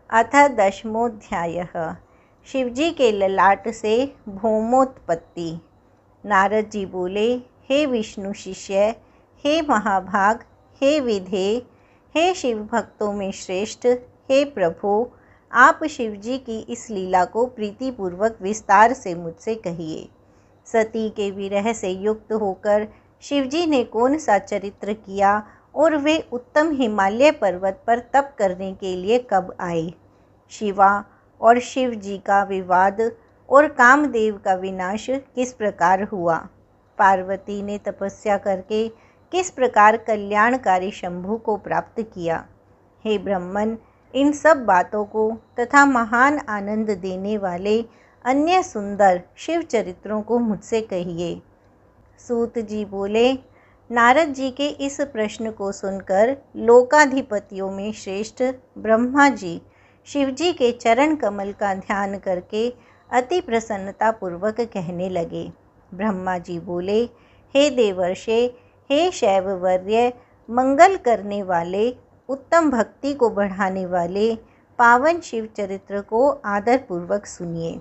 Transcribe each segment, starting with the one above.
अथ 10वाध्यायः। शिवजी के ललाट से भौमोत्पत्ति। नारद जी बोले, हे विष्णु शिष्य, हे महाभाग, हे विधे, हे शिव भक्तों में श्रेष्ठ, हे प्रभु, आप शिवजी की इस लीला को प्रीतिपूर्वक विस्तार से मुझसे कहिए। सती के विरह से युक्त होकर शिवजी ने कौन सा चरित्र किया और वे उत्तम हिमालय पर्वत पर तप करने के लिए कब आए? शिवा और शिव जी का विवाद और कामदेव का विनाश किस प्रकार हुआ? पार्वती ने तपस्या करके किस प्रकार कल्याणकारी शंभु को प्राप्त किया? हे ब्रह्मन, इन सब बातों को तथा महान आनंद देने वाले अन्य सुंदर शिव चरित्रों को मुझसे कहिए। सूत जी बोले, नारद जी के इस प्रश्न को सुनकर लोकाधिपतियों में श्रेष्ठ ब्रह्मा जी शिवजी के चरण कमल का ध्यान करके अति प्रसन्नता पूर्वक कहने लगे। ब्रह्मा जी बोले, हे देवर्षे, हे शैववर्य, मंगल करने वाले, उत्तम भक्ति को बढ़ाने वाले पावन शिव चरित्र को आदरपूर्वक सुनिए।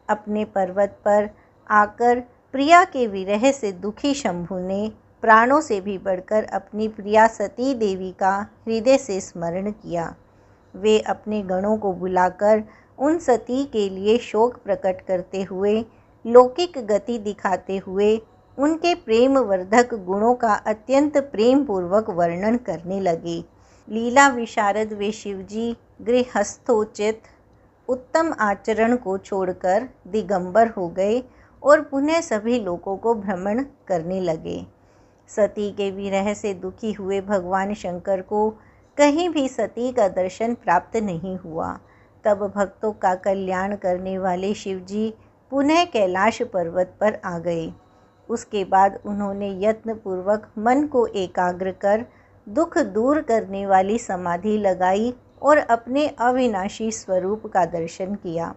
अपने पर्वत पर आकर प्रिया के विरह से दुखी शंभु ने प्राणों से भी बढ़कर अपनी प्रिया सती देवी का हृदय से स्मरण किया। वे अपने गणों को बुलाकर उन सती के लिए शोक प्रकट करते हुए, लौकिक गति दिखाते हुए उनके प्रेम वर्धक गुणों का अत्यंत प्रेम पूर्वक वर्णन करने लगे। लीला विशारद वे शिवजी गृहस्थोचित उत्तम आचरण को छोड़कर दिगंबर हो गए और पुनः सभी लोगों को भ्रमण करने लगे। सती के विरह से दुखी हुए भगवान शंकर को कहीं भी सती का दर्शन प्राप्त नहीं हुआ। तब भक्तों का कल्याण करने वाले शिवजी पुनः कैलाश पर्वत पर आ गए। उसके बाद उन्होंने यत्नपूर्वक मन को एकाग्र कर दुख दूर करने वाली समाधि लगाई और अपने अविनाशी स्वरूप का दर्शन किया।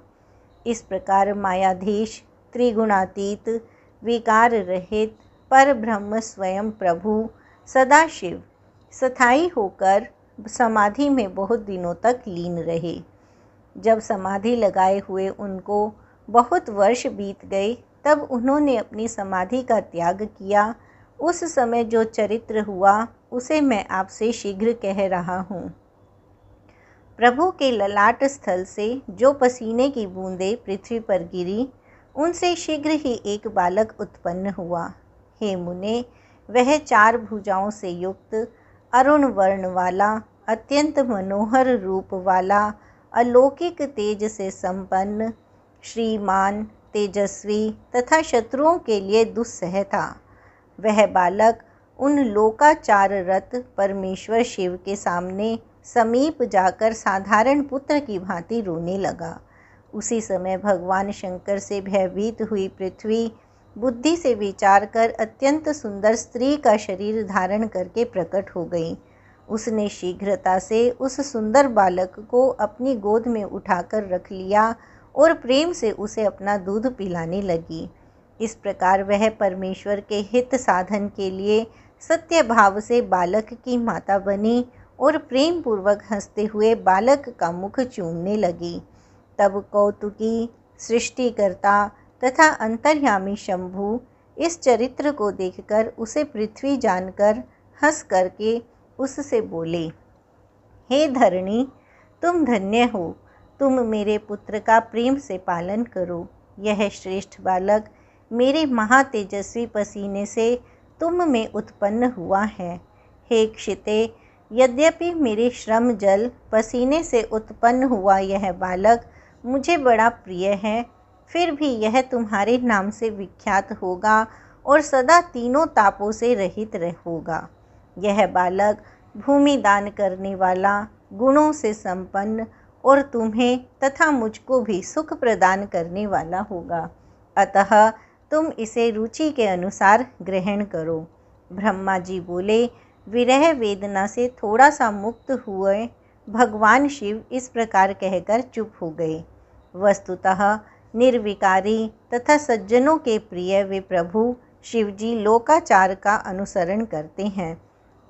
इस प्रकार मायाधीश, त्रिगुणातीत, विकार रहित पर ब्रह्म स्वयं प्रभु सदाशिव स्थायी होकर समाधि में बहुत दिनों तक लीन रहे। जब समाधि लगाए हुए उनको बहुत वर्ष बीत गए, तब उन्होंने अपनी समाधि का त्याग किया। उस समय जो चरित्र हुआ उसे मैं आपसे शीघ्र कह रहा हूँ। प्रभु के ललाट स्थल से जो पसीने की बूंदें पृथ्वी पर गिरी, उनसे शीघ्र ही एक बालक उत्पन्न हुआ। हे मुने, वह 4 भुजाओं से युक्त, अरुण वर्ण वाला, अत्यंत मनोहर रूप वाला, अलौकिक तेज से संपन्न, श्रीमान, तेजस्वी तथा शत्रुओं के लिए दुस्सह था। वह बालक उन लोकाचार रत परमेश्वर शिव के सामने समीप जाकर साधारण पुत्र की भांति रोने लगा। उसी समय भगवान शंकर से भयभीत हुई पृथ्वी बुद्धि से विचार कर अत्यंत सुंदर स्त्री का शरीर धारण करके प्रकट हो गई। उसने शीघ्रता से उस सुंदर बालक को अपनी गोद में उठाकर रख लिया और प्रेम से उसे अपना दूध पिलाने लगी। इस प्रकार वह परमेश्वर के हित साधन के लिए सत्य भाव से बालक की माता बनी और प्रेम पूर्वक हंसते हुए बालक का मुख चूमने लगी। तब कौतुकी, सृष्टिकर्ता तथा अंतर्यामी शंभु इस चरित्र को देखकर उसे पृथ्वी जानकर हंस करके उससे बोले, हे धरणी, तुम धन्य हो, तुम मेरे पुत्र का प्रेम से पालन करो। यह श्रेष्ठ बालक मेरे महातेजस्वी पसीने से तुम में उत्पन्न हुआ है। हे क्षिते, यद्यपि मेरे श्रम जल पसीने से उत्पन्न हुआ यह बालक मुझे बड़ा प्रिय है, फिर भी यह तुम्हारे नाम से विख्यात होगा और सदा तीनों तापों से रहित होगा। यह बालक भूमि दान करने वाला, गुणों से संपन्न और तुम्हें तथा मुझको भी सुख प्रदान करने वाला होगा। अतः तुम इसे रुचि के अनुसार ग्रहण करो। ब्रह्मा जी बोले, विरह वेदना से थोड़ा सा मुक्त हुए भगवान शिव इस प्रकार कहकर चुप हो गए। वस्तुतः निर्विकारी तथा सज्जनों के प्रिय वे प्रभु शिवजी लोकाचार का अनुसरण करते हैं।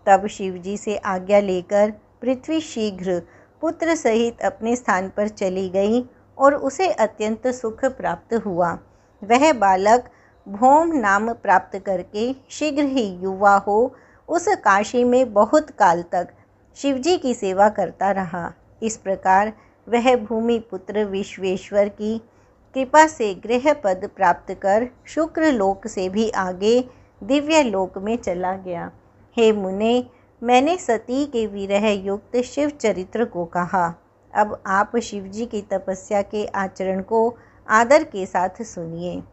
तब शिवजी से आज्ञा लेकर पृथ्वी शीघ्र पुत्र सहित अपने स्थान पर चली गई और उसे अत्यंत सुख प्राप्त हुआ। वह बालक भौम नाम प्राप्त करके शीघ्र ही युवा हो उस काशी में बहुत काल तक शिवजी की सेवा करता रहा। इस प्रकार वह भूमि पुत्र विश्वेश्वर की कृपा से गृह पद प्राप्त कर शुक्र लोक से भी आगे दिव्य लोक में चला गया। हे मुने, मैंने सती के विरह युक्त शिव चरित्र को कहा। अब आप शिवजी की तपस्या के आचरण को आदर के साथ सुनिए।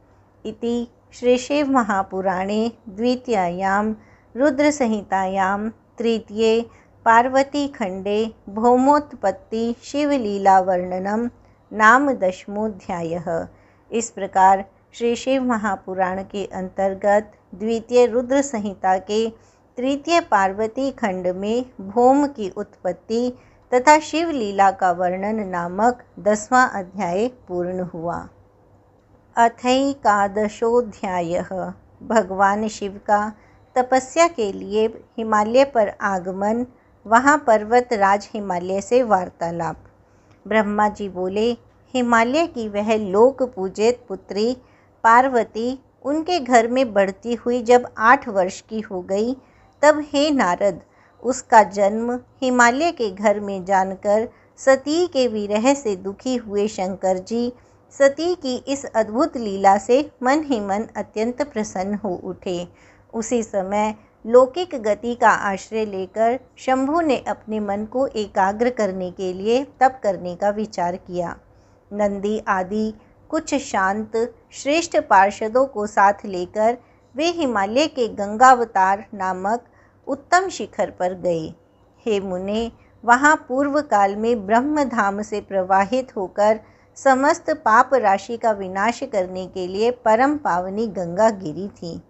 इति श्री शिव महापुराणे द्वितीयायां रुद्र संहितायां तृतीये पार्वती खंडे भौमोत्पत्ति शिवलीला वर्णनम नाम 10वाध्यायः। इस प्रकार श्री शिव महापुराण के अंतर्गत द्वितीय रुद्र संहिता के तृतीय पार्वती खंड में भौम की उत्पत्ति तथा शिवलीला का वर्णन नामक 10वां अध्याय पूर्ण हुआ। अथैकादशोऽध्यायः। भगवान शिव का तपस्या के लिए हिमालय पर आगमन, वहाँ पर्वत राज हिमालय से वार्तालाप। ब्रह्मा जी बोले, हिमालय की वह लोक पूजित पुत्री पार्वती उनके घर में बढ़ती हुई जब 8 वर्ष की हो गई, तब हे नारद, उसका जन्म हिमालय के घर में जानकर सती के विरह से दुखी हुए शंकर जी सती की इस अद्भुत लीला से मन ही मन अत्यंत प्रसन्न हो उठे। उसी समय लौकिक गति का आश्रय लेकर शंभु ने अपने मन को एकाग्र करने के लिए तप करने का विचार किया। नंदी आदि कुछ शांत श्रेष्ठ पार्षदों को साथ लेकर वे हिमालय के गंगावतार नामक उत्तम शिखर पर गए। हे मुने, वहाँ पूर्व काल में ब्रह्मधाम से प्रवाहित होकर समस्त पाप राशि का विनाश करने के लिए परम पावनी गंगा गिरी थी।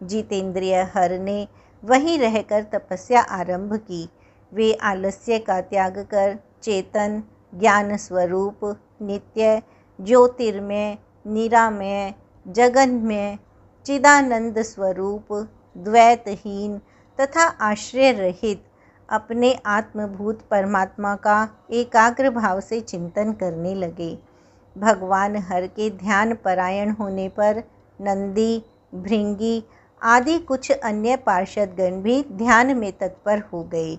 जितेंद्रिय हर ने वहीं रहकर तपस्या आरंभ की। वे आलस्य का त्याग कर चेतन, ज्ञान स्वरूप, नित्य, ज्योतिर्मय, निरामय, जगन्मय, चिदानंद स्वरूप, द्वैतहीन तथा आश्रय रहित अपने आत्मभूत परमात्मा का एकाग्र भाव से चिंतन करने लगे। भगवान हर के ध्यान परायण होने पर नंदी, भृंगी आदि कुछ अन्य पार्षद गण भी ध्यान में तत्पर हो गए।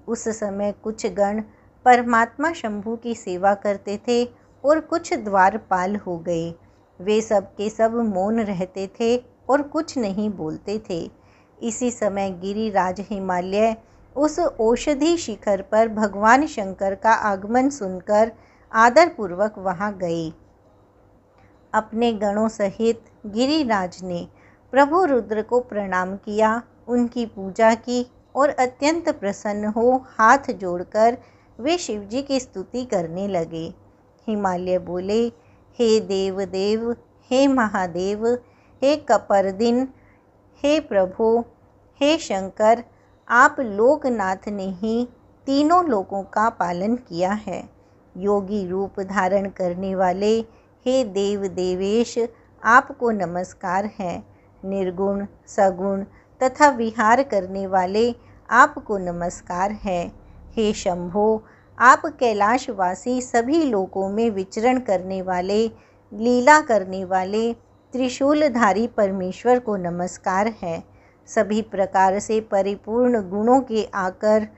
उस समय कुछ गण परमात्मा शंभु की सेवा करते थे और कुछ द्वारपाल हो गए। वे सब के सब मौन रहते थे और कुछ नहीं बोलते थे। इसी समय गिरिराज हिमालय उस औषधि शिखर पर भगवान शंकर का आगमन सुनकर आदरपूर्वक वहां गए। अपने गणों सहित गिरिराज ने प्रभु रुद्र को प्रणाम किया, उनकी पूजा की और अत्यंत प्रसन्न हो हाथ जोड़कर वे शिवजी की स्तुति करने लगे। हिमालय बोले, हे देव देव, हे महादेव, हे कपर्दिन, हे प्रभु, हे शंकर, आप लोकनाथ ने ही तीनों लोकों का पालन किया है। योगी रूप धारण करने वाले हे देव देवेश, आपको नमस्कार है। निर्गुण, सगुण तथा विहार करने वाले आपको नमस्कार है। हे शंभो, आप कैलाशवासी सभी लोकों में विचरण करने वाले, लीला करने वाले त्रिशूलधारी परमेश्वर को नमस्कार है। सभी प्रकार से परिपूर्ण गुणों के आकर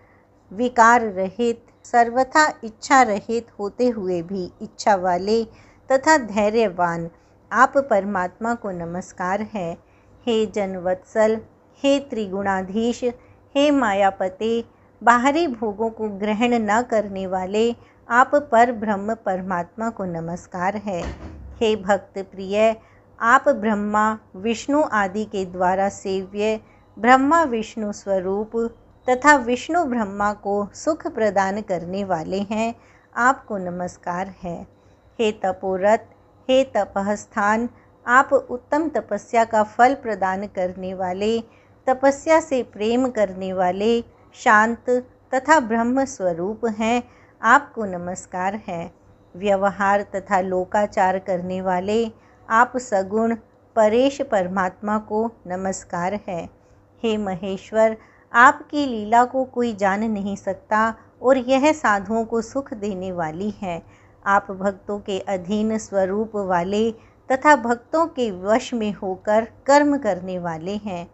विकार रहित, सर्वथा इच्छा रहित होते हुए भी इच्छा वाले तथा धैर्यवान आप परमात्मा को नमस्कार है। हे जनवत्सल, हे त्रिगुणाधीश, हे मायापते, बाहरी भोगों को ग्रहण न करने वाले आप पर ब्रह्म परमात्मा को नमस्कार है। हे भक्त प्रिय, आप ब्रह्मा विष्णु आदि के द्वारा सेव्य ब्रह्मा विष्णु स्वरूप तथा विष्णु ब्रह्मा को सुख प्रदान करने वाले हैं, आपको नमस्कार है। हे तपोरत, हे तपस्थान, आप उत्तम तपस्या का फल प्रदान करने वाले, तपस्या से प्रेम करने वाले, शांत तथा ब्रह्म स्वरूप हैं, आपको नमस्कार है। व्यवहार तथा लोकाचार करने वाले आप सगुण परेश परमात्मा को नमस्कार है। हे महेश्वर, आपकी लीला को कोई जान नहीं सकता और यह साधुओं को सुख देने वाली है। आप भक्तों के अधीन स्वरूप वाले तथा भक्तों के वश में होकर कर्म करने वाले हैं।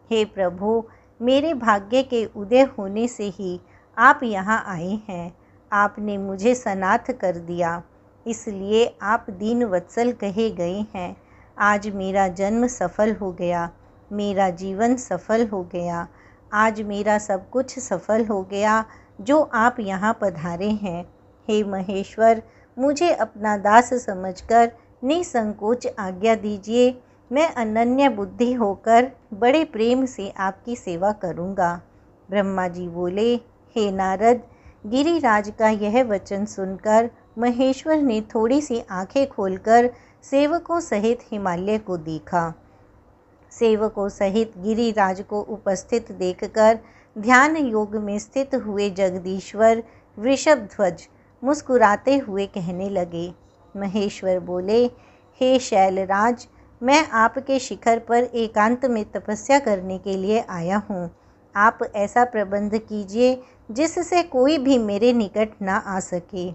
हे प्रभु, मेरे भाग्य के उदय होने से ही आप यहाँ आए हैं। आपने मुझे सनाथ कर दिया, इसलिए आप दीन वत्सल कहे गए हैं। आज मेरा जन्म सफल हो गया, मेरा जीवन सफल हो गया। आज मेरा सब कुछ सफल हो गया जो आप यहाँ पधारे हैं। हे महेश्वर, मुझे अपना दास समझकर निसंकोच आज्ञा दीजिए। मैं अनन्य बुद्धि होकर बड़े प्रेम से आपकी सेवा करूँगा। ब्रह्मा जी बोले, हे नारद, गिरिराज का यह वचन सुनकर महेश्वर ने थोड़ी सी आंखें खोलकर सेवकों सहित हिमालय को देखा। सेवकों सहित गिरिराज को उपस्थित देखकर ध्यान योग में स्थित हुए जगदीश्वर वृषभध्वज मुस्कुराते हुए कहने लगे। महेश्वर बोले, हे शैलराज, मैं आपके शिखर पर एकांत में तपस्या करने के लिए आया हूँ। आप ऐसा प्रबंध कीजिए जिससे कोई भी मेरे निकट ना आ सके।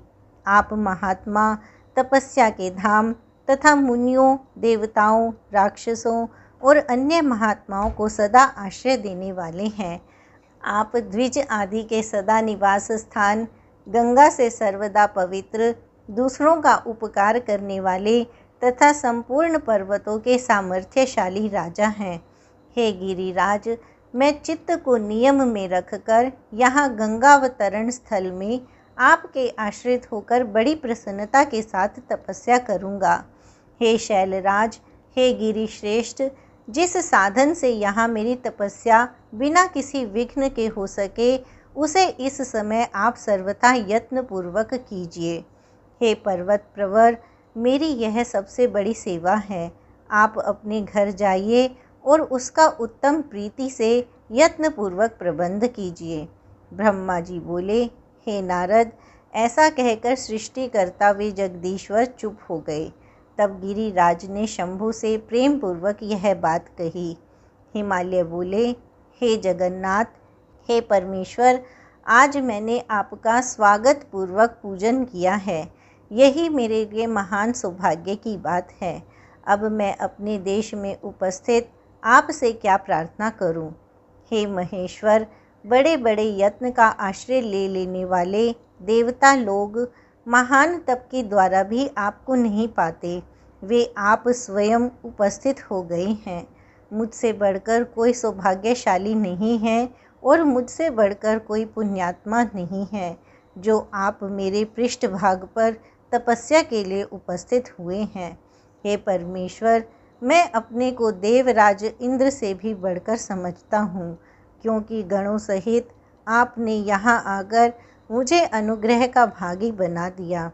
आप महात्मा, तपस्या के धाम तथा मुनियों, देवताओं, राक्षसों और अन्य महात्माओं को सदा आश्रय देने वाले हैं। आप द्विज आदि के सदा निवास स्थान, गंगा से सर्वदा पवित्र, दूसरों का उपकार करने वाले तथा संपूर्ण पर्वतों के सामर्थ्यशाली राजा हैं। हे गिरिराज, मैं चित्त को नियम में रखकर यहाँ गंगावतरण स्थल में आपके आश्रित होकर बड़ी प्रसन्नता के साथ तपस्या करूँगा। हे शैलराज, हे गिरिश्रेष्ठ, जिस साधन से यहाँ मेरी तपस्या बिना किसी विघ्न के हो सके, उसे इस समय आप सर्वथा यत्नपूर्वक कीजिए। हे पर्वत प्रवर, मेरी यह सबसे बड़ी सेवा है। आप अपने घर जाइए और उसका उत्तम प्रीति से यत्नपूर्वक प्रबंध कीजिए। ब्रह्मा जी बोले, हे नारद, ऐसा कहकर सृष्टिकर्ता वे जगदीश्वर चुप हो गए। तब गिरिराज ने शंभु से प्रेम पूर्वक यह बात कही। हिमालय बोले, हे जगन्नाथ, हे परमेश्वर, आज मैंने आपका स्वागत पूर्वक पूजन किया है। यही मेरे लिए महान सौभाग्य की बात है। अब मैं अपने देश में उपस्थित आपसे क्या प्रार्थना करूं? हे महेश्वर, बड़े बड़े यत्न का आश्रय ले लेने वाले देवता लोग महान तप के द्वारा भी आपको नहीं पाते। वे आप स्वयं उपस्थित हो गए हैं। मुझसे बढ़कर कोई सौभाग्यशाली नहीं है और मुझसे बढ़कर कोई पुण्यात्मा नहीं है जो आप मेरे पृष्ठभाग पर तपस्या के लिए उपस्थित हुए हैं। हे परमेश्वर, मैं अपने को देवराज इंद्र से भी बढ़कर समझता हूँ, क्योंकि गणों सहित आपने यहाँ आकर मुझे अनुग्रह का भागी बना दिया।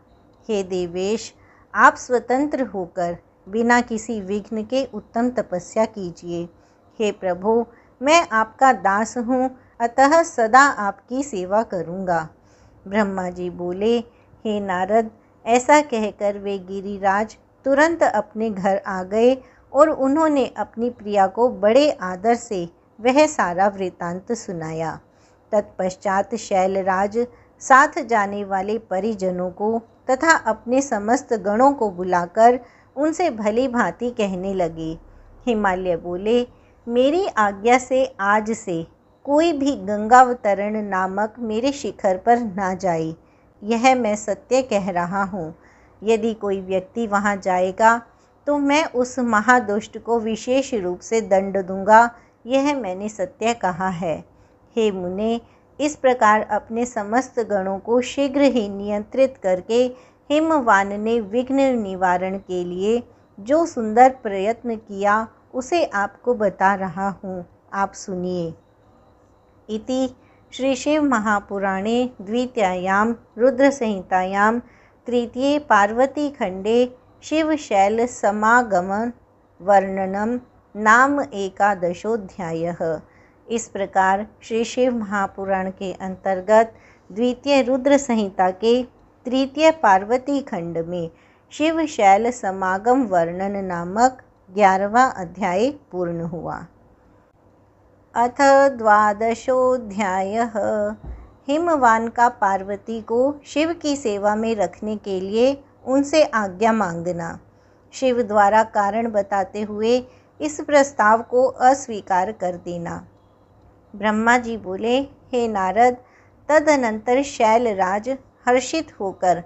हे देवेश, आप स्वतंत्र होकर बिना किसी विघ्न के उत्तम तपस्या कीजिए। हे प्रभु, मैं आपका दास हूँ, अतः सदा आपकी सेवा करूँगा। ब्रह्मा जी बोले, हे नारद, ऐसा कहकर वे गिरिराज तुरंत अपने घर आ गए और उन्होंने अपनी प्रिया को बड़े आदर से वह सारा वृतांत सुनाया। तत्पश्चात शैलराज साथ जाने वाले परिजनों को तथा अपने समस्त गणों को बुलाकर उनसे भली भांति कहने लगे। हिमालय बोले, मेरी आज्ञा से आज से कोई भी गंगावतरण नामक मेरे शिखर पर ना जाए। यह मैं सत्य कह रहा हूँ। यदि कोई व्यक्ति वहाँ जाएगा तो मैं उस महादुष्ट को विशेष रूप से दंड दूंगा। यह मैंने सत्य कहा है। हे मुने, इस प्रकार अपने समस्त गणों को शीघ्र ही नियंत्रित करके हिमवान ने विघ्न निवारण के लिए जो सुंदर प्रयत्न किया उसे आपको बता रहा हूँ, आप सुनिए। इति श्री शिव महापुराणे द्वितीयायां रुद्रसंहितायां तृतीये पार्वती खंडे शिवशैल समागमन वर्णनम नाम एकादशोऽध्यायः। इस प्रकार श्री शिव महापुराण के अंतर्गत द्वितीय रुद्र संहिता के तृतीय पार्वती खंड में शिवशैल समागम वर्णन नामक 11वां अध्याय पूर्ण हुआ। अथ द्वादशोऽध्यायः। हिमवान का पार्वती को शिव की सेवा में रखने के लिए उनसे आज्ञा मांगना। शिव द्वारा कारण बताते हुए इस प्रस्ताव को अस्वीकार कर देना। ब्रह्मा जी बोले, हे नारद, तदनंतर शैलराज हर्षित होकर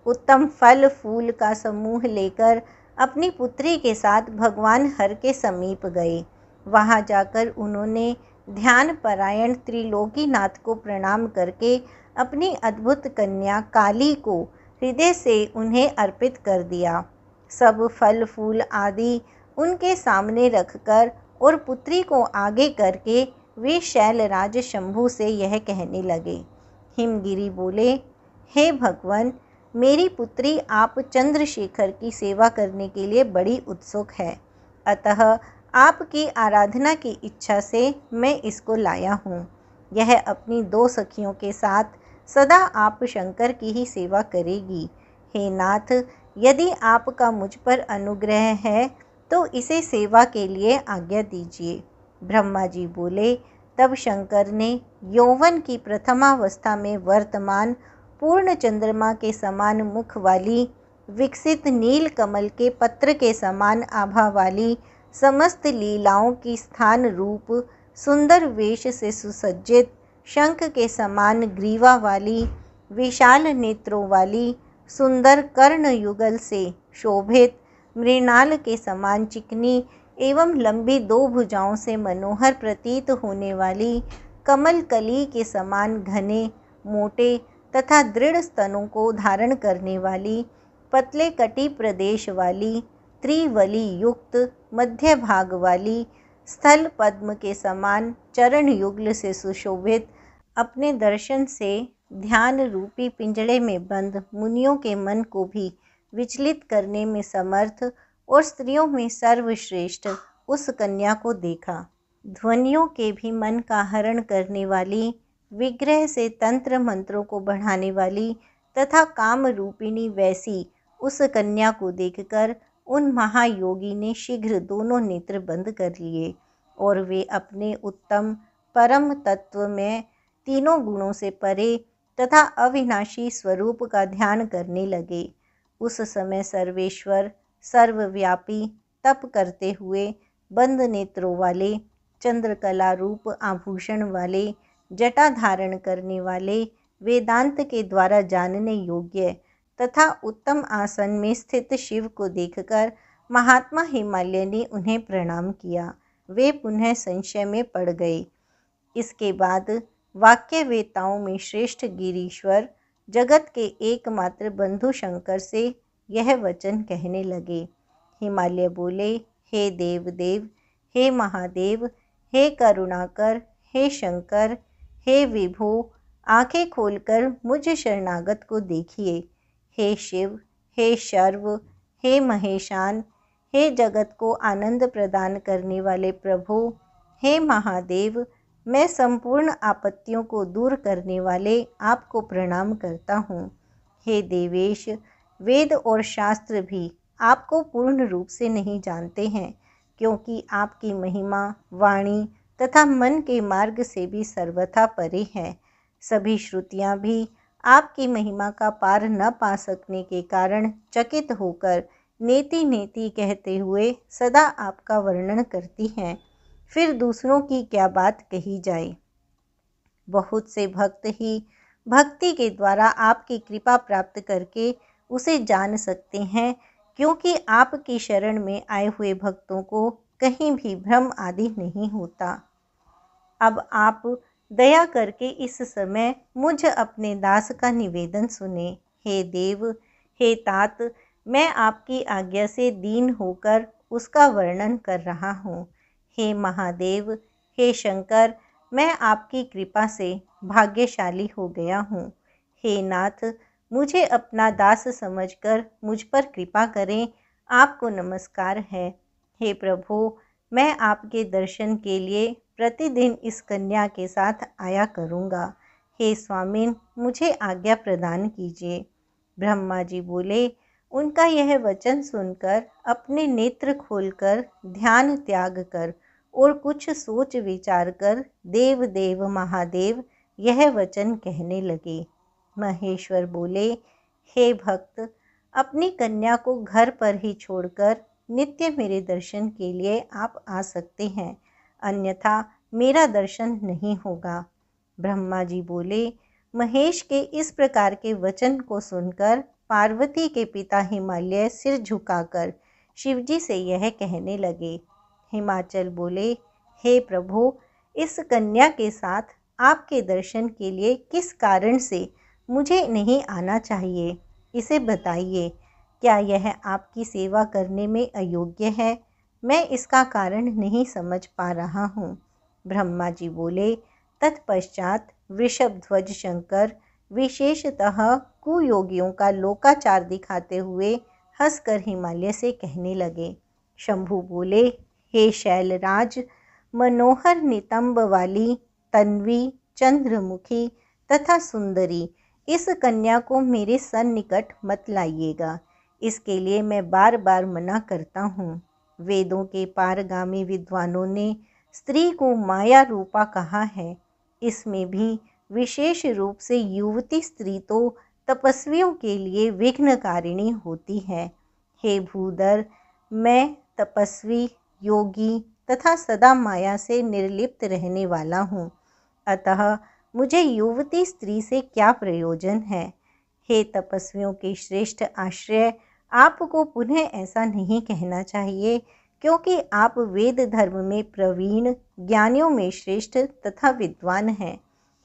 उत्तम फल फूल का समूह लेकर अपनी पुत्री के साथ भगवान हर के समीप गए। वहां जाकर उन्होंने ध्यान परायण त्रिलोकीनाथ को प्रणाम करके अपनी अद्भुत कन्या काली को हृदय से उन्हें अर्पित कर दिया। सब फल फूल आदि उनके सामने रखकर और पुत्री को आगे करके वे शैलराज शंभु से यह कहने लगे। हिमगिरी बोले, हे भगवान, मेरी पुत्री आप चंद्रशेखर की सेवा करने के लिए बड़ी उत्सुक है, अतः आपकी आराधना की इच्छा से मैं इसको लाया हूँ। यह अपनी 2 सखियों के साथ सदा आप शंकर की ही सेवा करेगी। हे नाथ, यदि आपका मुझ पर अनुग्रह है तो इसे सेवा के लिए आज्ञा दीजिए। ब्रह्मा जी बोले, तब शंकर ने यौवन की प्रथमावस्था में वर्तमान पूर्ण चंद्रमा के समान मुख वाली, विकसित नील कमल के पत्र के समान आभा वाली, समस्त लीलाओं की स्थान रूप, सुंदर वेश से सुसज्जित, शंख के समान ग्रीवा वाली, विशाल नेत्रों वाली, सुंदर कर्ण युगल से शोभित, मृणाल के समान चिकनी एवं लंबी 2 भुजाओं से मनोहर प्रतीत होने वाली, कमल कली के समान घने, मोटे तथा दृढ़ स्तनों को धारण करने वाली, पतले कटी प्रदेश वाली, त्रिवली युक्त, मध्य भाग वाली, स्थल पद्म के समान चरण युगल से सुशोभित, अपने दर्शन से ध्यान रूपी पिंजड़े में बंद मुनियों के मन को भी विचलित करने में समर्थ और स्त्रियों में सर्वश्रेष्ठ उस कन्या को देखा। ध्वनियों के भी मन का हरण करने वाली, विग्रह से तंत्र मंत्रों को बढ़ाने वाली तथा काम रूपिणी वैसी उस कन्या को देखकर उन महायोगी ने शीघ्र दोनों नेत्र बंद कर लिए और वे अपने उत्तम परम तत्व में तीनों गुणों से परे तथा अविनाशी स्वरूप का ध्यान करने लगे। उस समय सर्वेश्वर सर्वव्यापी तप करते हुए बंद नेत्रों वाले, चंद्रकला रूप आभूषण वाले, जटा धारण करने वाले, वेदांत के द्वारा जानने योग्य तथा उत्तम आसन में स्थित शिव को देखकर महात्मा हिमालय ने उन्हें प्रणाम किया। वे पुनः संशय में पड़ गए। इसके बाद वाक्य वेताओं में श्रेष्ठ गिरीश्वर जगत के एकमात्र बंधु शंकर से यह वचन कहने लगे। हिमालय बोले, हे देव देव, हे महादेव, हे करुणाकर, हे शंकर, हे विभो, आंखें खोलकर मुझ शरणागत को देखिए। हे शिव, हे शर्व, हे महेशान, हे जगत को आनंद प्रदान करने वाले प्रभु, हे महादेव, मैं संपूर्ण आपत्तियों को दूर करने वाले आपको प्रणाम करता हूँ। हे देवेश, वेद और शास्त्र भी आपको पूर्ण रूप से नहीं जानते हैं, क्योंकि आपकी महिमा वाणी तथा मन के मार्ग से भी सर्वथा परे है। सभी श्रुतियाँ भी आपकी महिमा का पार न पा सकने के कारण चकित होकर नेति नेति कहते हुए सदा आपका वर्णन करती हैं। फिर दूसरों की क्या बात कही जाए। बहुत से भक्त ही भक्ति के द्वारा आपकी कृपा प्राप्त करके उसे जान सकते हैं, क्योंकि आपकी शरण में आए हुए भक्तों को कहीं भी भ्रम आदि नहीं होता। अब आप दया करके इस समय मुझ अपने दास का निवेदन सुने। हे देव, हे तात, मैं आपकी आज्ञा से दीन होकर उसका वर्णन कर रहा हूँ। हे महादेव, हे शंकर, मैं आपकी कृपा से भाग्यशाली हो गया हूँ। हे नाथ, मुझे अपना दास समझकर मुझ पर कृपा करें, आपको नमस्कार है। हे प्रभु, मैं आपके दर्शन के लिए प्रतिदिन इस कन्या के साथ आया करूँगा। हे स्वामिन, मुझे आज्ञा प्रदान कीजिए। ब्रह्मा जी बोले, उनका यह वचन सुनकर अपने नेत्र खोलकर ध्यान त्याग कर और कुछ सोच विचार कर देव देव महादेव यह वचन कहने लगे। महेश्वर बोले, हे भक्त, अपनी कन्या को घर पर ही छोड़कर नित्य मेरे दर्शन के लिए आप आ सकते हैं, अन्यथा मेरा दर्शन नहीं होगा। ब्रह्मा जी बोले, महेश के इस प्रकार के वचन को सुनकर पार्वती के पिता हिमालय सिर झुकाकर शिवजी से यह कहने लगे। हिमाचल बोले, हे प्रभु, इस कन्या के साथ आपके दर्शन के लिए किस कारण से मुझे नहीं आना चाहिए, इसे बताइए। क्या यह आपकी सेवा करने में अयोग्य है? मैं इसका कारण नहीं समझ पा रहा हूँ। ब्रह्मा जी बोले, तत्पश्चात वृषभध्वज शंकर विशेषतः कुयोगियों का लोकाचार दिखाते हुए हंसकर हिमालय से कहने लगे। शंभु बोले, हे शैलराज, मनोहर नितंब वाली तन्वी, चंद्रमुखी तथा सुंदरी इस कन्या को मेरे सन्निकट मत लाइएगा। इसके लिए मैं बार बार मना करता हूँ। वेदों के पारगामी विद्वानों ने स्त्री को माया रूपा कहा है। इसमें भी विशेष रूप से युवती स्त्री तो तपस्वियों के लिए विघ्नकारिणी होती है। हे भूधर, मैं तपस्वी, योगी तथा सदा माया से निर्लिप्त रहने वाला हूँ, अतः मुझे युवती स्त्री से क्या प्रयोजन है। हे तपस्वियों के श्रेष्ठ आश्रय, आपको पुनः ऐसा नहीं कहना चाहिए, क्योंकि आप वेद धर्म में प्रवीण, ज्ञानियों में श्रेष्ठ तथा विद्वान हैं।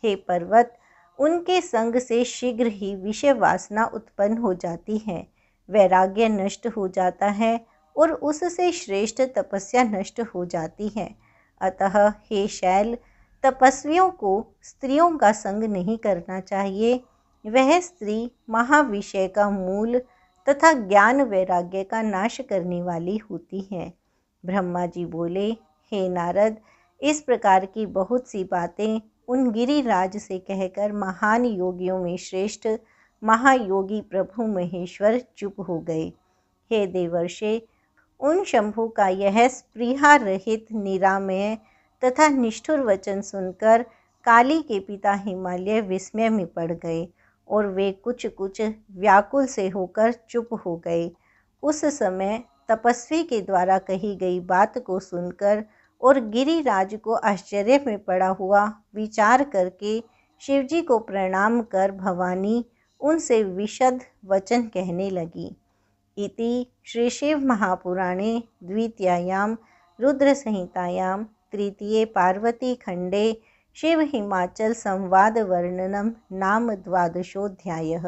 हे पर्वत, उनके संग से शीघ्र ही विषय वासना उत्पन्न हो जाती है, वैराग्य नष्ट हो जाता है और उससे श्रेष्ठ तपस्या नष्ट हो जाती है। अतः हे शैल, तपस्वियों को स्त्रियों का संग नहीं करना चाहिए। वह स्त्री महाविषय का मूल तथा ज्ञान वैराग्य का नाश करने वाली होती है। ब्रह्मा जी बोले, हे नारद, इस प्रकार की बहुत सी बातें उन गिरिराज से कहकर महान योगियों में श्रेष्ठ महायोगी प्रभु महेश्वर चुप हो गए। हे देवर्षे, उन शंभु का यह स्पृहा रहित, निरामय तथा निष्ठुर वचन सुनकर काली के पिता हिमालय विस्मय में पड़ गए और वे कुछ व्याकुल से होकर चुप हो गए। उस समय तपस्वी के द्वारा कही गई बात को सुनकर और गिरिराज को आश्चर्य में पड़ा हुआ विचार करके शिवजी को प्रणाम कर भवानी उनसे विशद वचन कहने लगी। इति श्री शिव महापुराणे द्वितीयायां रुद्र संहितायां तृतीये पार्वती खंडे शिव हिमाचल संवाद वर्णनम नाम द्वादशोऽध्यायः।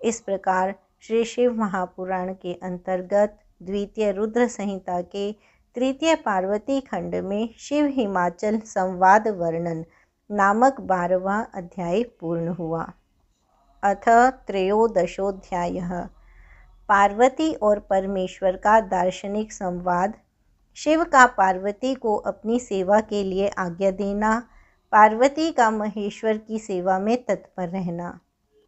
इस प्रकार श्री शिव महापुराण के अंतर्गत द्वितीय रुद्र संहिता के तृतीय पार्वती खंड में शिव हिमाचल संवाद वर्णन नामक 12वां अध्याय पूर्ण हुआ। अथ त्रयोदशोऽध्यायः। पार्वती और परमेश्वर का दार्शनिक संवाद। शिव का पार्वती को अपनी सेवा के लिए आज्ञा देना, पार्वती का महेश्वर की सेवा में तत्पर रहना।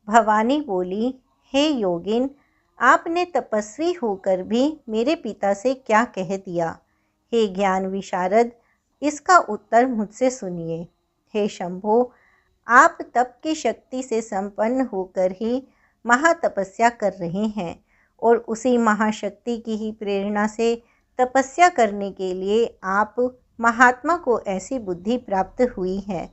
भवानी बोली, हे योगिन, आपने तपस्वी होकर भी मेरे पिता से क्या कह दिया? हे ज्ञान विशारद, इसका उत्तर मुझसे सुनिए। हे शंभो, आप तप की शक्ति से संपन्न होकर ही महातपस्या कर रहे हैं और उसी महाशक्ति की ही प्रेरणा से तपस्या करने के लिए आप महात्मा को ऐसी बुद्धि प्राप्त हुई है।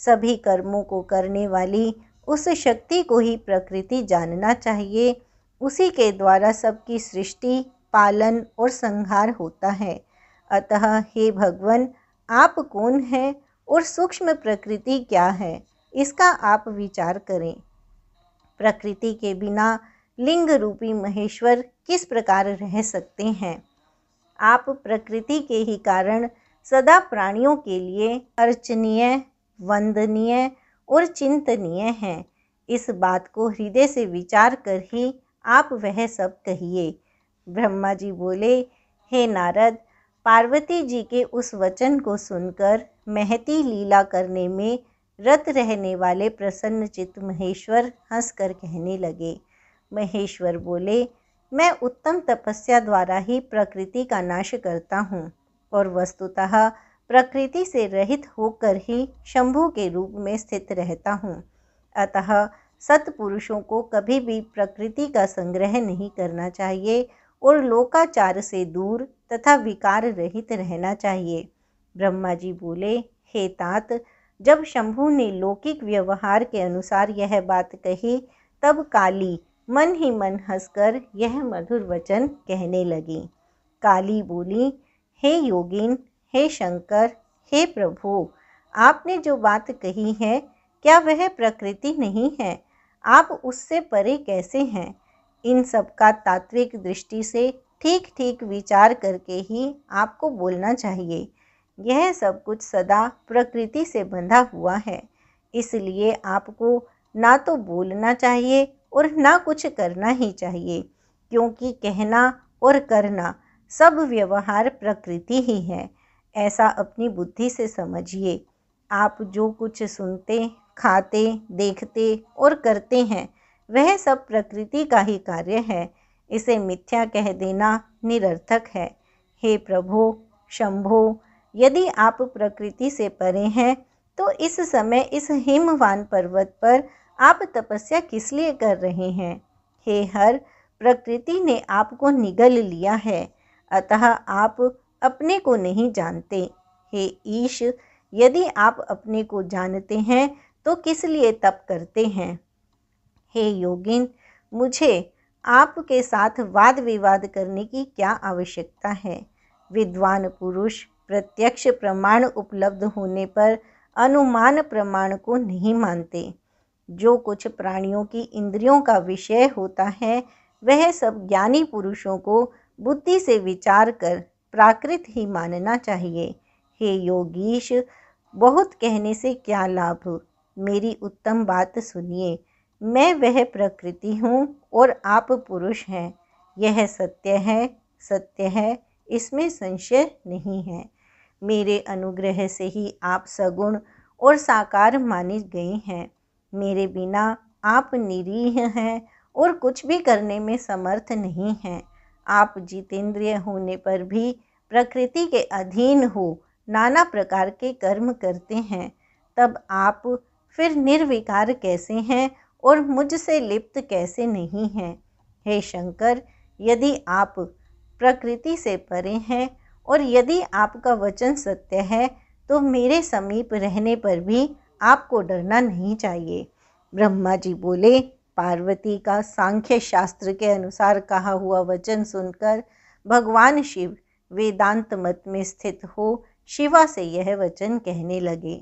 सभी कर्मों को करने वाली उस शक्ति को ही प्रकृति जानना चाहिए। उसी के द्वारा सबकी सृष्टि, पालन और संहार होता है। अतः हे भगवान, आप कौन हैं और सूक्ष्म प्रकृति क्या है, इसका आप विचार करें। प्रकृति के बिना लिंग रूपी महेश्वर किस प्रकार रह सकते हैं? आप प्रकृति के ही कारण सदा प्राणियों के लिए अर्चनीय, वंदनीय और चिंतनीय हैं। इस बात को हृदय से विचार कर ही आप वह सब कहिए। ब्रह्मा जी बोले, हे नारद, पार्वती जी के उस वचन को सुनकर महती लीला करने में रत रहने वाले प्रसन्नचित्त महेश्वर हंसकर कहने लगे। महेश्वर बोले, मैं उत्तम तपस्या द्वारा ही प्रकृति का नाश करता हूँ और वस्तुतः प्रकृति से रहित होकर ही शंभु के रूप में स्थित रहता हूँ। अतः सत्पुरुषों को कभी भी प्रकृति का संग्रह नहीं करना चाहिए और लोकाचार से दूर तथा विकार रहित रहना चाहिए। ब्रह्मा जी बोले, हे तात, जब शंभु ने लौकिक व्यवहार के अनुसार यह बात कही, तब काली मन ही मन हंसकर यह मधुर वचन कहने लगी। काली बोली, हे योगिन, हे शंकर, हे प्रभु, आपने जो बात कही है, क्या वह प्रकृति नहीं है? आप उससे परे कैसे हैं? इन सब का तात्विक दृष्टि से ठीक ठीक विचार करके ही आपको बोलना चाहिए। यह सब कुछ सदा प्रकृति से बंधा हुआ है, इसलिए आपको ना तो बोलना चाहिए और ना कुछ करना ही चाहिए, क्योंकि कहना और करना सब व्यवहार प्रकृति ही है। ऐसा अपनी बुद्धि से समझिए। आप जो कुछ सुनते, खाते, देखते और करते हैं, वह सब प्रकृति का ही कार्य है। इसे मिथ्या कह देना निरर्थक है। हे प्रभु शंभो, यदि आप प्रकृति से परे हैं, तो इस समय इस हिमवान पर्वत पर आप तपस्या किस लिए कर रहे हैं? हे हर, प्रकृति ने आपको निगल लिया है, अतः आप अपने को नहीं जानते। हे ईश, यदि आप अपने को जानते हैं तो किस लिए तप करते हैं? हे योगिन, मुझे आपके साथ वाद विवाद करने की क्या आवश्यकता है? विद्वान पुरुष प्रत्यक्ष प्रमाण उपलब्ध होने पर अनुमान प्रमाण को नहीं मानते। जो कुछ प्राणियों की इंद्रियों का विषय होता है, वह सब ज्ञानी पुरुषों को बुद्धि से विचार कर प्राकृत ही मानना चाहिए। हे योगीश, बहुत कहने से क्या लाभ? मेरी उत्तम बात सुनिए। मैं वह प्रकृति हूँ और आप पुरुष हैं। यह सत्य है, सत्य है, इसमें संशय नहीं है। मेरे अनुग्रह से ही आप सगुण और साकार माने गए हैं। मेरे बिना आप निरीह हैं और कुछ भी करने में समर्थ नहीं हैं। आप जितेंद्रिय होने पर भी प्रकृति के अधीन हो नाना प्रकार के कर्म करते हैं। तब आप फिर निर्विकार कैसे हैं और मुझसे लिप्त कैसे नहीं हैं? हे शंकर, यदि आप प्रकृति से परे हैं और यदि आपका वचन सत्य है, तो मेरे समीप रहने पर भी आपको डरना नहीं चाहिए। ब्रह्मा जी बोले, पार्वती का सांख्य शास्त्र के अनुसार कहा हुआ वचन सुनकर भगवान शिव वेदांत मत में स्थित हो शिवा से यह वचन कहने लगे।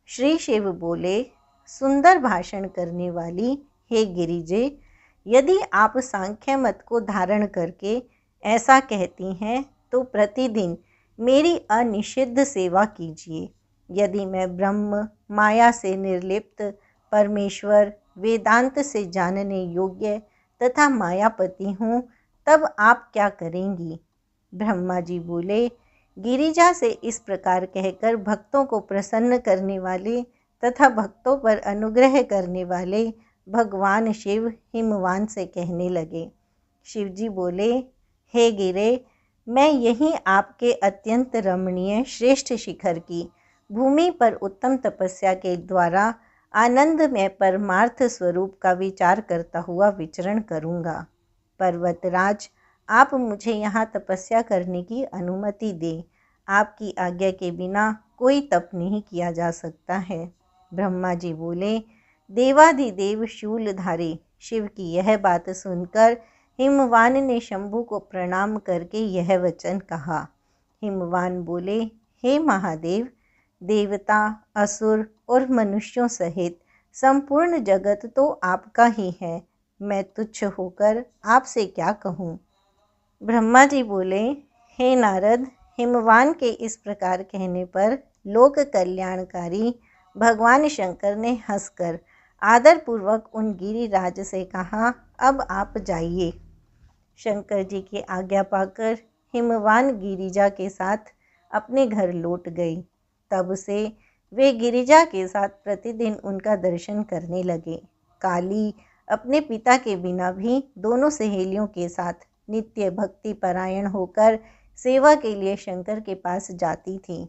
श्री शिव बोले, सुंदर भाषण करने वाली हे गिरिजे, यदि आप सांख्य मत को धारण करके ऐसा कहती हैं, तो प्रतिदिन मेरी अनिषिद्ध सेवा कीजिए। यदि मैं ब्रह्म, माया से निर्लिप्त, परमेश्वर, वेदांत से जानने योग्य तथा मायापति हूँ, तब आप क्या करेंगी? ब्रह्मा जी बोले, गिरिजा से इस प्रकार कहकर भक्तों को प्रसन्न करने वाले तथा भक्तों पर अनुग्रह करने वाले भगवान शिव हिमवान से कहने लगे। शिवजी बोले, हे गिरे, मैं यहीं आपके अत्यंत रमणीय श्रेष्ठ शिखर की भूमि पर उत्तम तपस्या के द्वारा आनंद में परमार्थ स्वरूप का विचार करता हुआ विचरण करूँगा। पर्वतराज, आप मुझे यहाँ तपस्या करने की अनुमति दें। आपकी आज्ञा के बिना कोई तप नहीं किया जा सकता है। ब्रह्मा जी बोले, देवाधिदेव शूलधारी शिव की यह बात सुनकर हिमवान ने शंभु को प्रणाम करके यह वचन कहा। हिमवान बोले, हे महादेव, देवता, असुर और मनुष्यों सहित संपूर्ण जगत तो आपका ही है। मैं तुच्छ होकर आपसे क्या कहूँ? ब्रह्मा जी बोले, हे नारद, हिमवान के इस प्रकार कहने पर लोक कल्याणकारी भगवान शंकर ने हंसकर आदरपूर्वक उन गिरिराज से कहा, अब आप जाइए। शंकर जी की आज्ञा पाकर हिमवान गिरिजा के साथ अपने घर लौट गई। तब से वे गिरिजा के साथ प्रतिदिन उनका दर्शन करने लगे। काली अपने पिता के बिना भी दोनों सहेलियों के साथ नित्य भक्ति परायण होकर सेवा के लिए शंकर के पास जाती थी।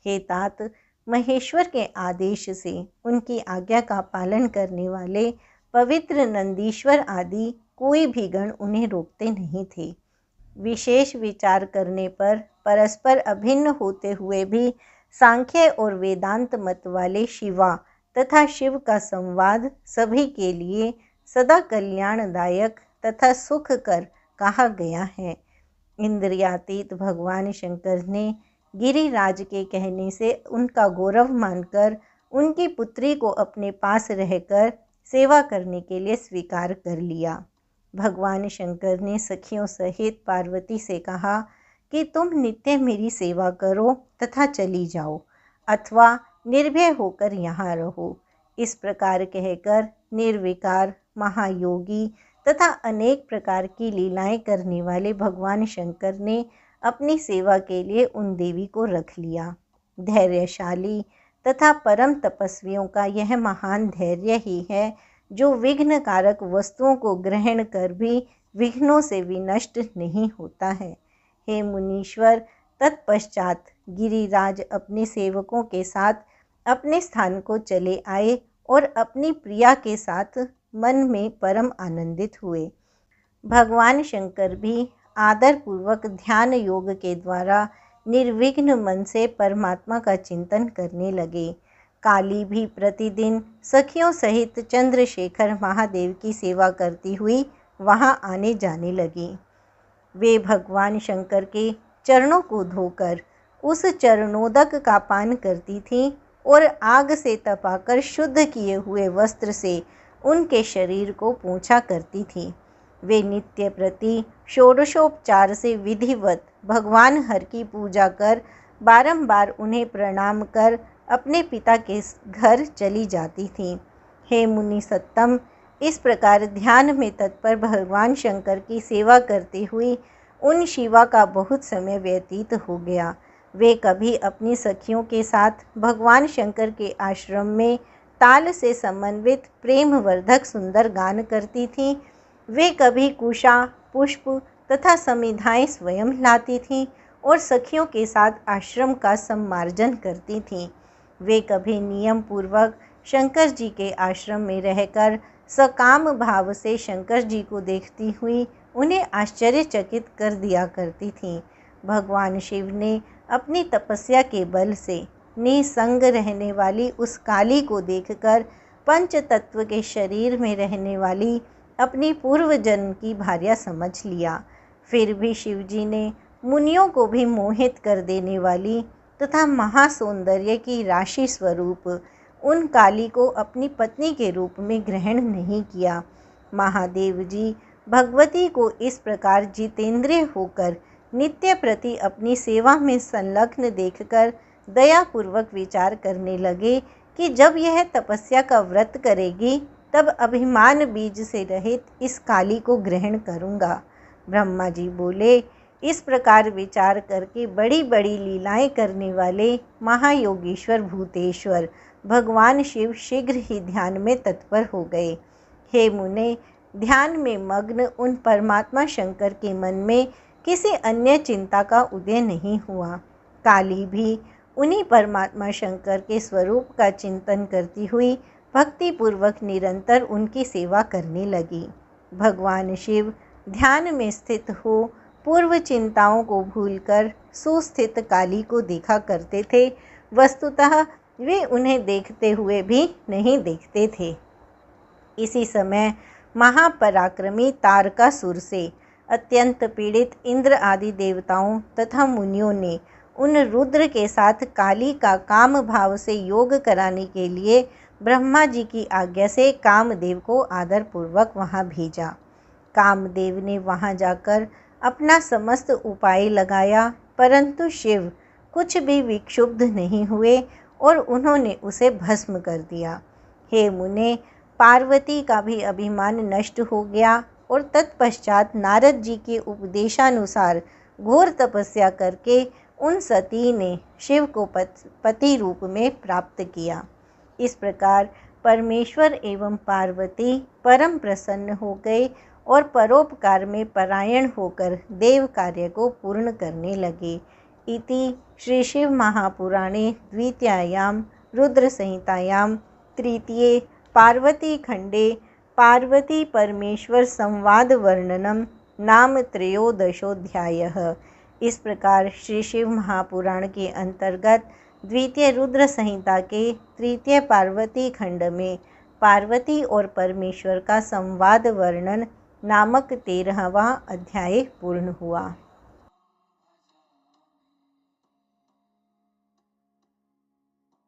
हे तात, महेश्वर के आदेश से उनकी आज्ञा का पालन करने वाले पवित्र नंदीश्वर आदि कोई भी गण उन्हें रोकते नहीं थे। विशेष विचार करने पर परस्पर अभिन्न होते हुए भी सांख्य और वेदांत मत वाले शिवा तथा शिव का संवाद सभी के लिए सदा कल्याणदायक तथा सुखकर कहा गया है। इंद्रियातीत भगवान शंकर ने गिरिराज के कहने से उनका गौरव मानकर उनकी पुत्री को अपने पास रहकर सेवा करने के लिए स्वीकार कर लिया। भगवान शंकर ने सखियों सहित पार्वती से कहा कि तुम नित्य मेरी सेवा करो तथा चली जाओ, अथवा निर्भय होकर यहाँ रहो। इस प्रकार कहकर निर्विकार, महायोगी तथा अनेक प्रकार की लीलाएं करने वाले भगवान शंकर ने अपनी सेवा के लिए उन देवी को रख लिया। धैर्यशाली तथा परम तपस्वियों का यह महान धैर्य ही है जो विघ्न कारक वस्तुओं को ग्रहण कर भी विघ्नों से विनष्ट नहीं होता है। हे मुनीश्वर, तत्पश्चात गिरिराज अपने सेवकों के साथ अपने स्थान को चले आए और अपनी प्रिया के साथ मन में परम आनंदित हुए। भगवान शंकर भी आदरपूर्वक ध्यान योग के द्वारा निर्विघ्न मन से परमात्मा का चिंतन करने लगे। काली भी प्रतिदिन सखियों सहित चंद्रशेखर महादेव की सेवा करती हुई वहां आने जाने लगी। वे भगवान शंकर के चरणों को धोकर उस चरणोदक का पान करती थीं और आग से तपाकर शुद्ध किए हुए वस्त्र से उनके शरीर को पोंछा करती थीं। वे नित्य प्रति षोडशोपचार से विधिवत भगवान हर की पूजा कर बारंबार उन्हें प्रणाम कर अपने पिता के घर चली जाती थीं। हे मुनि सत्तम, इस प्रकार ध्यान में तत्पर भगवान शंकर की सेवा करती हुई उन शिवा का बहुत समय व्यतीत हो गया। वे कभी अपनी सखियों के साथ भगवान शंकर के आश्रम में ताल से समन्वित प्रेमवर्धक सुंदर गान करती थीं। वे कभी कुशा, पुष्प तथा समिधाएं स्वयं लाती थीं और सखियों के साथ आश्रम का सम्मार्जन करती थीं। वे कभी नियम पूर्वक शंकर जी के आश्रम में रहकर सकाम भाव से शंकर जी को देखती हुई उन्हें आश्चर्यचकित कर दिया करती थीं। भगवान शिव ने अपनी तपस्या के बल से निसंग रहने वाली उस काली को देखकर पंच तत्व के शरीर में रहने वाली अपनी पूर्व जन्म की भार्या समझ लिया। फिर भी शिवजी ने मुनियों को भी मोहित कर देने वाली तथा महासौंदर्य की राशि स्वरूप उन काली को अपनी पत्नी के रूप में ग्रहण नहीं किया। महादेव जी भगवती को इस प्रकार जितेंद्रिय होकर नित्य प्रति अपनी सेवा में संलग्न देखकर दयापूर्वक विचार करने लगे कि जब यह तपस्या का व्रत करेगी तब अभिमान बीज से रहित इस काली को ग्रहण करूँगा। ब्रह्मा जी बोले, इस प्रकार विचार करके बड़ी बड़ी लीलाएं करने वाले महायोगीश्वर भूतेश्वर भगवान शिव शीघ्र ही ध्यान में तत्पर हो गए। हे मुने, ध्यान में मग्न उन परमात्मा शंकर के मन में किसी अन्य चिंता का उदय नहीं हुआ। काली भी उन्हीं परमात्मा शंकर के स्वरूप का चिंतन करती हुई भक्तिपूर्वक निरंतर उनकी सेवा करने लगी। भगवान शिव ध्यान में स्थित हो पूर्व चिंताओं को भूलकर सुस्थित काली को देखा करते थे। वस्तुतः वे उन्हें देखते हुए भी नहीं देखते थे। इसी समय महापराक्रमी तारकासुर से अत्यंत पीड़ित इंद्र आदि देवताओं तथा मुनियों ने उन रुद्र के साथ काली का काम भाव से योग कराने के लिए ब्रह्मा जी की आज्ञा से कामदेव को आदरपूर्वक वहां भेजा। कामदेव ने वहां जाकर अपना समस्त उपाय लगाया, परंतु शिव कुछ भी विक्षुब्ध नहीं हुए और उन्होंने उसे भस्म कर दिया। हे मुने, पार्वती का भी अभिमान नष्ट हो गया और तत्पश्चात नारद जी के उपदेशानुसार घोर तपस्या करके उन सती ने शिव को पति रूप में प्राप्त किया। इस प्रकार परमेश्वर एवं पार्वती परम प्रसन्न हो गए और परोपकार में परायण होकर देव कार्य को पूर्ण करने लगे। इति श्रीशिवमहापुराणे द्वितीयायां रुद्रसंहितायां तृतीये पार्वतीखण्डे पार्वती-परमेश्वर-संवादवर्णनं नाम त्रयोदशोऽध्यायः। इस प्रकार श्री शिव महापुराण के अंतर्गत द्वितीय रुद्र संहिता के तृतीय पार्वती खंड में पार्वती और परमेश्वर का संवाद वर्णन नामक 13वां अध्याय पूर्ण हुआ।